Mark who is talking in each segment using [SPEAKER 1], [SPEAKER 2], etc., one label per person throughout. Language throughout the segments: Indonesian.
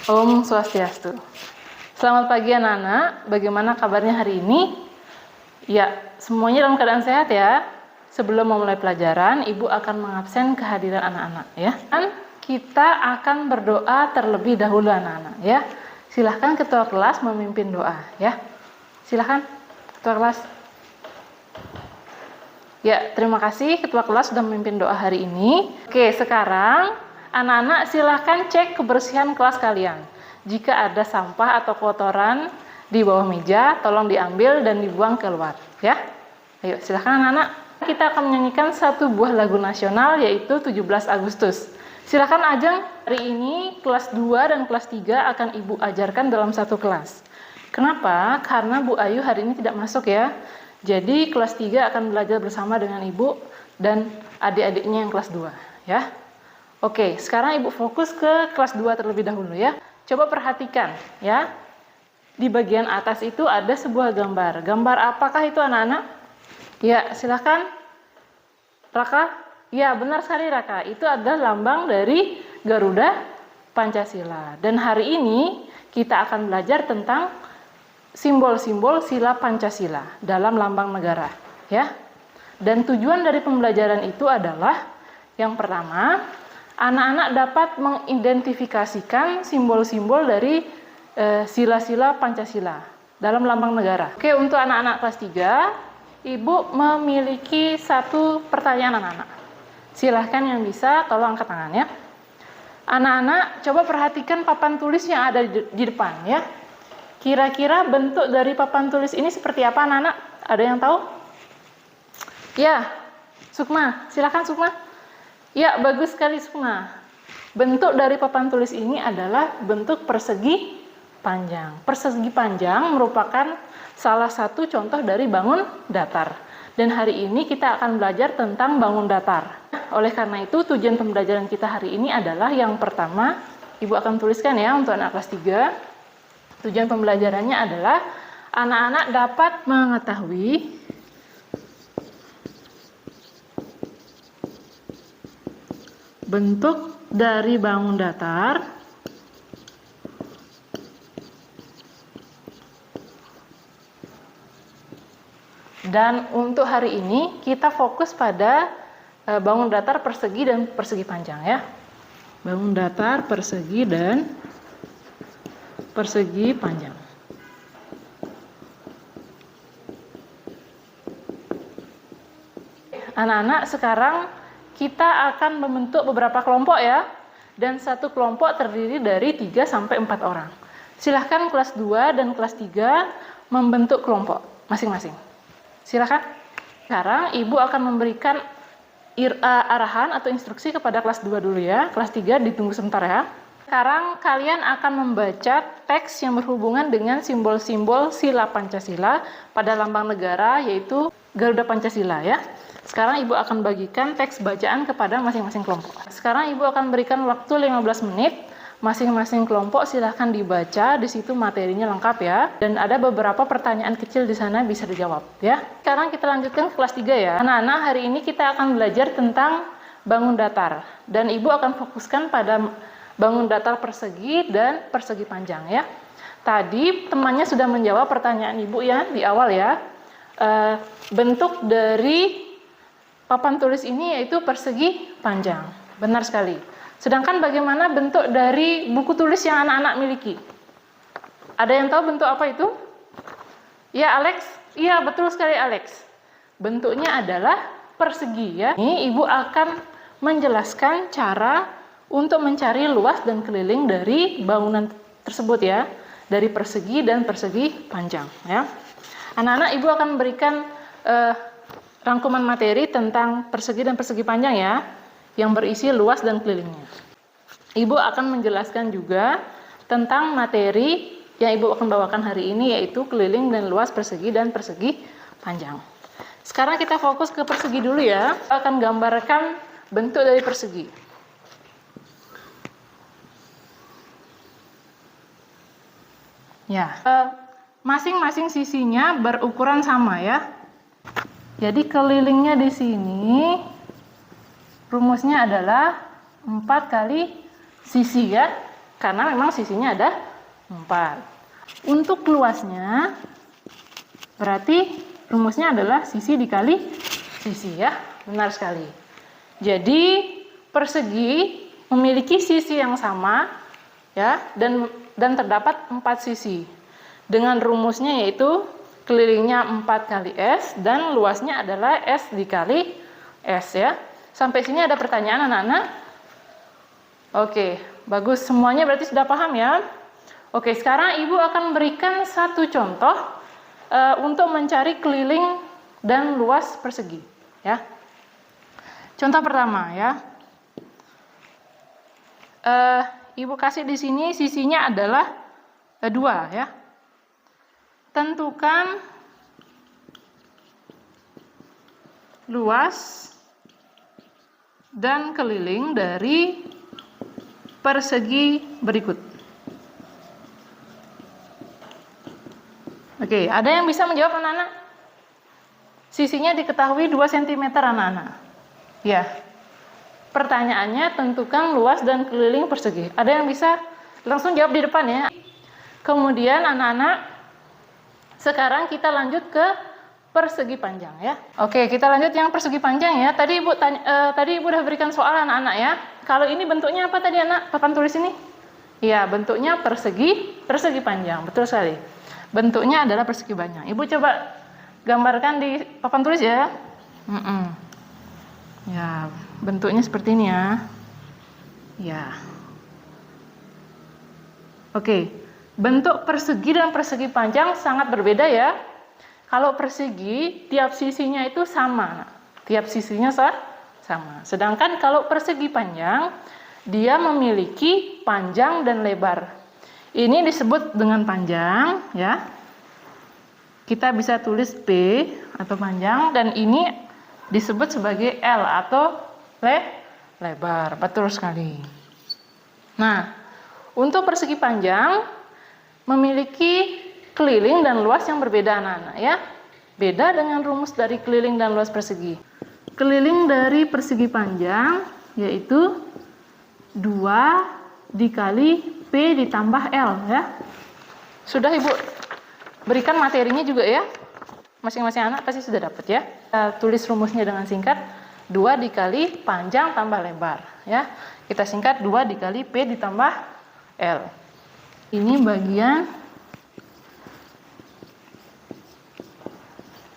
[SPEAKER 1] Om Swastiastu. Selamat pagi anak-anak, bagaimana kabarnya hari ini? Ya, semuanya dalam keadaan sehat ya. Sebelum memulai pelajaran, Ibu akan mengabsen kehadiran anak-anak ya. Dan kita akan berdoa terlebih dahulu anak-anak ya. Silahkan ketua kelas memimpin doa ya. Silahkan ketua kelas. Ya, terima kasih ketua kelas sudah memimpin doa hari ini. Oke, sekarang anak-anak silahkan cek kebersihan kelas kalian. Jika ada sampah atau kotoran di bawah meja, tolong diambil dan dibuang keluar ya. Ayo, silahkan anak-anak. Kita akan menyanyikan satu buah lagu nasional yaitu 17 Agustus. Silahkan Ajeng, hari ini kelas 2 dan kelas 3 akan Ibu ajarkan dalam satu kelas. Kenapa? Karena Bu Ayu hari ini tidak masuk ya. Jadi kelas 3 akan belajar bersama dengan Ibu dan adik-adiknya yang kelas 2 ya. Oke, sekarang Ibu fokus ke kelas 2 terlebih dahulu ya. Coba perhatikan ya. Di bagian atas itu ada sebuah gambar. Gambar apakah itu anak-anak? Ya, silakan. Raka? Ya, benar sekali Raka. Itu adalah lambang dari Garuda Pancasila. Dan hari ini kita akan belajar tentang simbol-simbol sila Pancasila dalam lambang negara ya. Dan tujuan dari pembelajaran itu adalah yang pertama, anak-anak dapat mengidentifikasikan simbol-simbol dari sila-sila Pancasila dalam lambang negara. Oke, untuk anak-anak kelas 3, Ibu memiliki satu pertanyaan anak-anak. Silahkan yang bisa tolong angkat tangan ya. Anak-anak coba perhatikan papan tulis yang ada di depan ya. Kira-kira bentuk dari papan tulis ini seperti apa anak-anak? Ada yang tahu? Ya, Sukma, silakan Sukma. Ya, bagus sekali Sukma. Bentuk dari papan tulis ini adalah bentuk persegi panjang. Persegi panjang merupakan salah satu contoh dari bangun datar. Dan hari ini kita akan belajar tentang bangun datar. Oleh karena itu, tujuan pembelajaran kita hari ini adalah yang pertama, Ibu akan tuliskan ya untuk anak kelas 3. Tujuan pembelajarannya adalah anak-anak dapat mengetahui bentuk dari bangun datar dan untuk hari ini kita fokus pada bangun datar persegi dan persegi panjang ya. Bangun datar persegi dan persegi panjang. Anak-anak, sekarang kita akan membentuk beberapa kelompok ya. Dan satu kelompok terdiri dari 3 sampai 4 orang. Silahkan kelas 2 dan kelas 3 membentuk kelompok masing-masing. Silahkan. Sekarang Ibu akan memberikan arahan atau instruksi kepada kelas 2 dulu ya. Kelas 3 ditunggu sebentar ya. Sekarang kalian akan membaca teks yang berhubungan dengan simbol-simbol sila Pancasila pada lambang negara yaitu Garuda Pancasila ya. Sekarang Ibu akan bagikan teks bacaan kepada masing-masing kelompok. Sekarang Ibu akan berikan waktu 15 menit. Masing-masing kelompok silahkan dibaca, di situ materinya lengkap ya. Dan ada beberapa pertanyaan kecil di sana bisa dijawab ya. Sekarang kita lanjutkan ke kelas 3 ya. Anak-anak, hari ini kita akan belajar tentang bangun datar. Dan Ibu akan fokuskan pada bangun datar persegi dan persegi panjang ya. Tadi temannya sudah menjawab pertanyaan Ibu ya di awal ya. Bentuk dari papan tulis ini yaitu persegi panjang. Benar sekali. Sedangkan bagaimana bentuk dari buku tulis yang anak-anak miliki? Ada yang tahu bentuk apa itu? Ya Alex? Iya betul sekali Alex. Bentuknya adalah persegi ya. Ini Ibu akan menjelaskan cara untuk mencari luas dan keliling dari bangunan tersebut ya, dari persegi dan persegi panjang ya. Anak-anak, Ibu akan memberikan rangkuman materi tentang persegi dan persegi panjang ya, yang berisi luas dan kelilingnya. Ibu akan menjelaskan juga tentang materi yang Ibu akan bawakan hari ini yaitu keliling dan luas persegi dan persegi panjang. Sekarang kita fokus ke persegi dulu ya. Kita akan gambarkan bentuk dari persegi. Ya, masing-masing sisinya berukuran sama ya. Jadi kelilingnya di sini rumusnya adalah 4 kali sisi ya. karena memang sisinya ada 4. Untuk luasnya, berarti rumusnya adalah sisi dikali sisi ya, benar sekali. Jadi persegi memiliki sisi yang sama ya, dan terdapat 4 sisi. Dengan rumusnya yaitu kelilingnya 4 kali S dan luasnya adalah S dikali S ya. Sampai sini ada pertanyaan anak-anak? Oke, bagus, semuanya berarti sudah paham ya. Oke, sekarang Ibu akan memberikan satu contoh untuk mencari keliling dan luas persegi ya. Contoh pertama ya. Ibu kasih di sini sisinya adalah 2 ya. Tentukan luas dan keliling dari persegi berikut. Oke, ada yang bisa menjawab anak-anak? Sisinya diketahui 2 cm anak-anak. Ya. Pertanyaannya tentukan luas dan keliling persegi. Ada yang bisa langsung jawab di depan ya. Kemudian anak-anak, sekarang kita lanjut ke persegi panjang ya. Oke, kita lanjut yang persegi panjang ya. Tadi Ibu udah berikan soal anak-anak ya. Kalau ini bentuknya apa tadi anak? Papan tulis ini? Iya, bentuknya persegi panjang. Betul sekali. Bentuknya adalah persegi panjang. Ibu coba gambarkan di papan tulis ya. Ya, bentuknya seperti ini ya. Ya. Oke, bentuk persegi dan persegi panjang sangat berbeda ya. Kalau persegi, tiap sisinya itu sama. Tiap sisinya sama. Sedangkan kalau persegi panjang, dia memiliki panjang dan lebar. Ini disebut dengan panjang ya. Kita bisa tulis P atau panjang, dan ini disebut sebagai L atau lebar. Betul sekali. Nah, untuk persegi panjang memiliki keliling dan luas yang berbeda anak-anak ya. Beda dengan rumus dari keliling dan luas persegi. Keliling dari persegi panjang yaitu 2 dikali P ditambah L ya. Sudah Ibu berikan materinya juga ya. Masing-masing anak pasti sudah dapat ya. Kita tulis rumusnya dengan singkat, 2 dikali panjang tambah lebar ya. Kita singkat 2 dikali P ditambah L. Ini bagian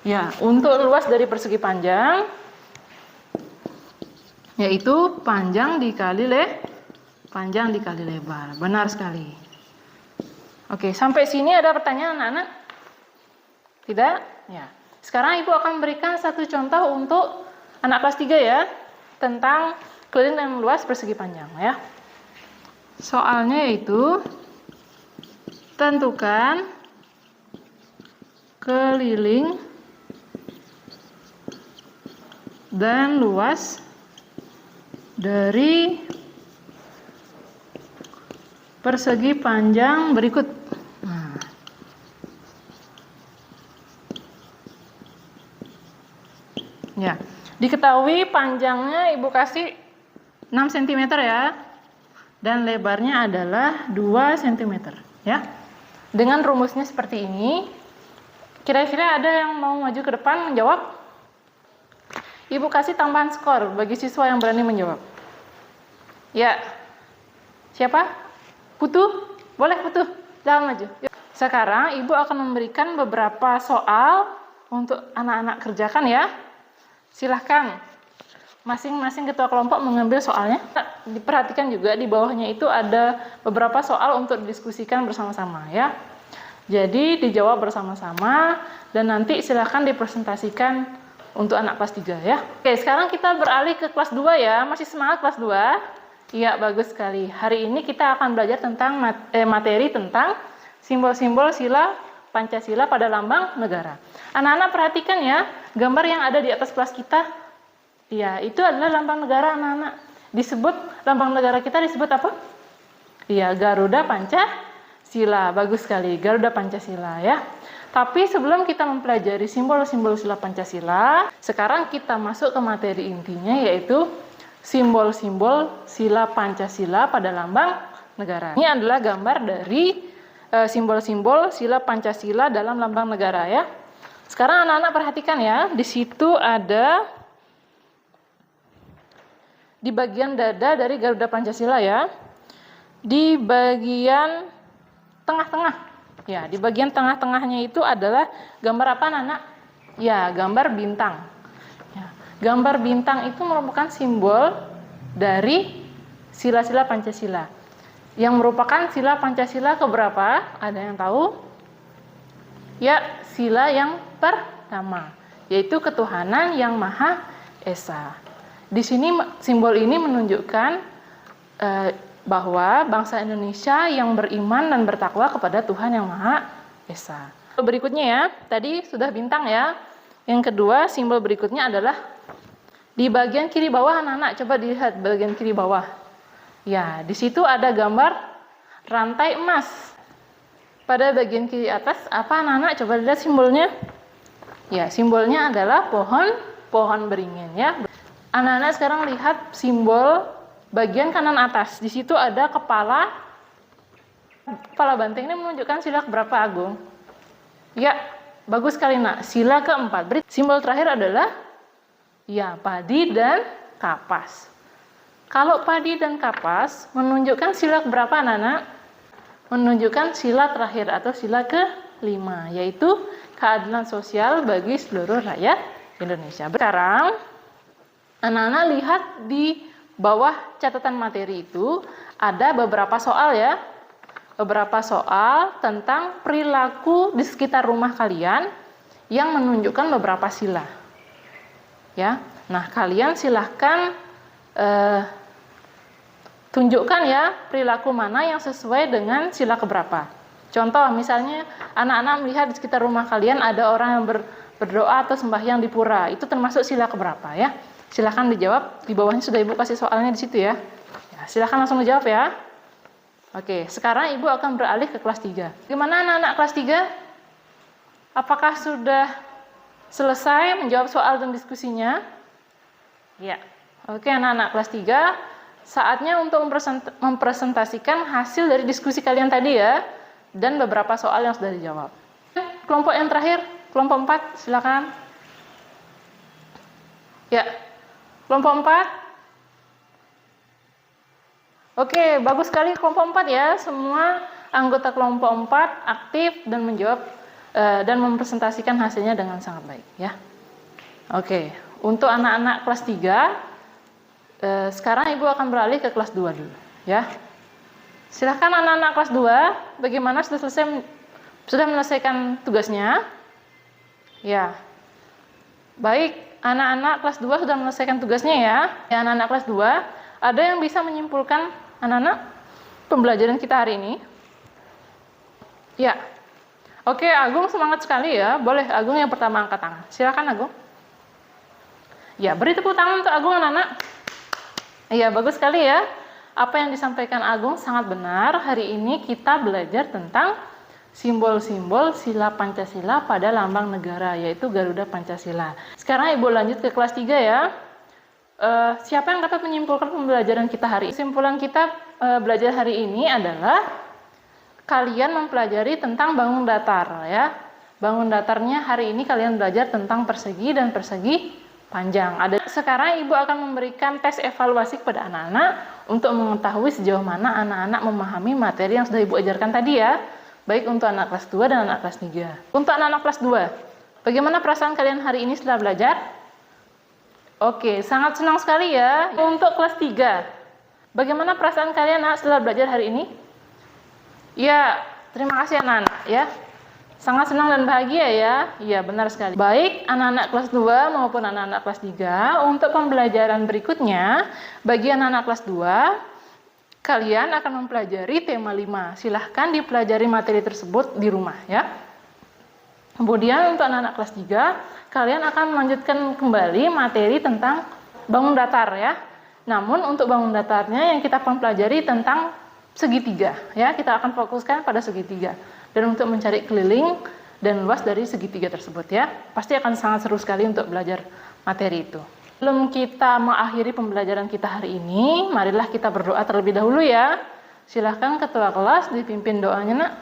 [SPEAKER 1] ya, untuk luas dari persegi panjang yaitu panjang dikali lebar. Benar sekali. Oke, sampai sini ada pertanyaan anak-anak? Tidak? Ya. Sekarang Ibu akan memberikan satu contoh untuk anak kelas 3 ya, tentang keliling dan luas persegi panjang ya. Soalnya yaitu tentukan keliling dan luas dari persegi panjang berikut. Ya, diketahui panjangnya Ibu kasih 6 cm ya, dan lebarnya adalah 2 cm ya. Dengan rumusnya seperti ini, kira-kira ada yang mau maju ke depan menjawab? Ibu kasih tambahan skor bagi siswa yang berani menjawab. Ya, siapa? Putu? Boleh Putu, jangan maju. Sekarang Ibu akan memberikan beberapa soal untuk anak-anak kerjakan ya. Silahkan masing-masing ketua kelompok mengambil soalnya. Diperhatikan juga di bawahnya itu ada beberapa soal untuk didiskusikan bersama-sama ya. Jadi dijawab bersama-sama dan nanti silahkan dipresentasikan untuk anak kelas 3 ya. Oke, sekarang kita beralih ke kelas 2 ya. Masih semangat kelas 2? Iya, bagus sekali. Hari ini kita akan belajar tentang materi tentang simbol-simbol sila Pancasila pada lambang negara. Anak-anak perhatikan ya, gambar yang ada di atas kelas kita. Ya, itu adalah lambang negara anak-anak. Disebut, lambang negara kita disebut apa? Iya, Garuda Pancasila. Bagus sekali, Garuda Pancasila ya. Tapi sebelum kita mempelajari simbol-simbol sila Pancasila, sekarang kita masuk ke materi intinya, yaitu simbol-simbol sila Pancasila pada lambang negara. Ini adalah gambar dari simbol-simbol sila Pancasila dalam lambang negara ya. Sekarang anak-anak perhatikan ya, di situ ada di bagian dada dari Garuda Pancasila ya. Di bagian tengah-tengah. Ya, di bagian tengah-tengahnya itu adalah gambar apa anak-anak? Ya, gambar bintang. Ya, gambar bintang itu merupakan simbol dari sila-sila Pancasila. Yang merupakan sila Pancasila keberapa? Ada yang tahu? Ya, sila yang pertama, yaitu ketuhanan yang Maha Esa. Di sini simbol ini menunjukkan bahwa bangsa Indonesia yang beriman dan bertakwa kepada Tuhan yang Maha Esa. Berikutnya ya, tadi sudah bintang ya. Yang kedua, simbol berikutnya adalah di bagian kiri bawah anak-anak, coba dilihat bagian kiri bawah. Ya, di situ ada gambar rantai emas. Pada bagian kiri atas, apa anak-anak? Coba lihat simbolnya. Ya, simbolnya adalah pohon beringin ya. Anak-anak sekarang lihat simbol bagian kanan atas. Di situ ada kepala banteng. Ini menunjukkan sila berapa, Agung? Ya, bagus sekali nak. Sila keempat. Simbol terakhir adalah ya, padi dan kapas. Kalau padi dan kapas menunjukkan sila berapa anak-anak? Menunjukkan sila terakhir atau sila ke-5, yaitu keadilan sosial bagi seluruh rakyat Indonesia. Sekarang anak-anak lihat di bawah catatan materi itu ada beberapa soal ya. Beberapa soal tentang perilaku di sekitar rumah kalian yang menunjukkan beberapa sila. Ya. Nah, kalian silahkan tunjukkan ya perilaku mana yang sesuai dengan sila keberapa. Contoh, misalnya anak-anak melihat di sekitar rumah kalian ada orang yang berdoa atau sembahyang di pura. Itu termasuk sila keberapa ya? Silahkan dijawab. Di bawahnya sudah Ibu kasih soalnya di situ ya. Silahkan langsung dijawab ya. Oke, sekarang Ibu akan beralih ke kelas 3. Gimana anak-anak kelas 3? Apakah sudah selesai menjawab soal dan diskusinya? Ya. Oke, anak-anak kelas 3, saatnya untuk mempresentasikan hasil dari diskusi kalian tadi ya, dan beberapa soal yang sudah dijawab. Kelompok yang terakhir, kelompok 4, silakan. Ya, kelompok 4. Oke, bagus sekali kelompok 4 ya. Semua anggota kelompok 4 aktif dan menjawab dan mempresentasikan hasilnya dengan sangat baik ya. Oke, untuk anak-anak kelas 3, sekarang Ibu akan beralih ke kelas 2 dulu ya. Silahkan anak-anak kelas 2, bagaimana sudah menyelesaikan tugasnya? Ya. Baik, anak-anak kelas 2 sudah menyelesaikan tugasnya ya. Ya, anak-anak kelas 2, ada yang bisa menyimpulkan anak-anak pembelajaran kita hari ini? Ya. Oke, Agung semangat sekali ya. Boleh Agung yang pertama angkat tangan. Silakan Agung. Ya, beri tepuk tangan untuk Agung anak-anak. Iya, bagus sekali ya. Apa yang disampaikan Agung sangat benar. Hari ini kita belajar tentang simbol-simbol sila Pancasila pada lambang negara, yaitu Garuda Pancasila. Sekarang Ibu lanjut ke kelas 3 ya. Siapa yang dapat menyimpulkan pembelajaran kita hari ini? Kesimpulan kita belajar hari ini adalah kalian mempelajari tentang bangun datar ya. Bangun datarnya hari ini kalian belajar tentang persegi dan persegi panjang. Sekarang Ibu akan memberikan tes evaluasi kepada anak-anak untuk mengetahui sejauh mana anak-anak memahami materi yang sudah Ibu ajarkan tadi ya. Baik untuk anak kelas 2 dan anak kelas 3. Untuk anak-anak kelas 2, bagaimana perasaan kalian hari ini setelah belajar? Oke, sangat senang sekali ya. Untuk kelas 3, bagaimana perasaan kalian setelah belajar hari ini? Ya, terima kasih anak-anak ya. Sangat senang dan bahagia ya. Iya, benar sekali. Baik, anak-anak kelas 2 maupun anak-anak kelas 3, untuk pembelajaran berikutnya, bagi anak-anak kelas 2, kalian akan mempelajari tema 5. Silahkan dipelajari materi tersebut di rumah ya. Kemudian untuk anak-anak kelas 3, kalian akan melanjutkan kembali materi tentang bangun datar ya. Namun untuk bangun datarnya yang kita akan pelajari tentang segitiga ya. Kita akan fokuskan pada segitiga. Dan untuk mencari keliling dan luas dari segitiga tersebut ya. Pasti akan sangat seru sekali untuk belajar materi itu. Sebelum kita mengakhiri pembelajaran kita hari ini, marilah kita berdoa terlebih dahulu ya. Silahkan ketua kelas dipimpin doanya, Nak.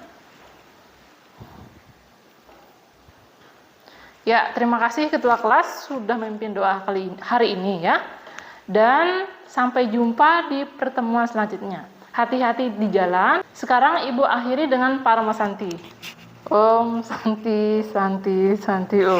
[SPEAKER 1] Ya, terima kasih ketua kelas sudah memimpin doa hari ini ya. Dan sampai jumpa di pertemuan selanjutnya. Hati-hati di jalan. Sekarang Ibu akhiri dengan Parama Santi. Om Santi Santi Santi Om.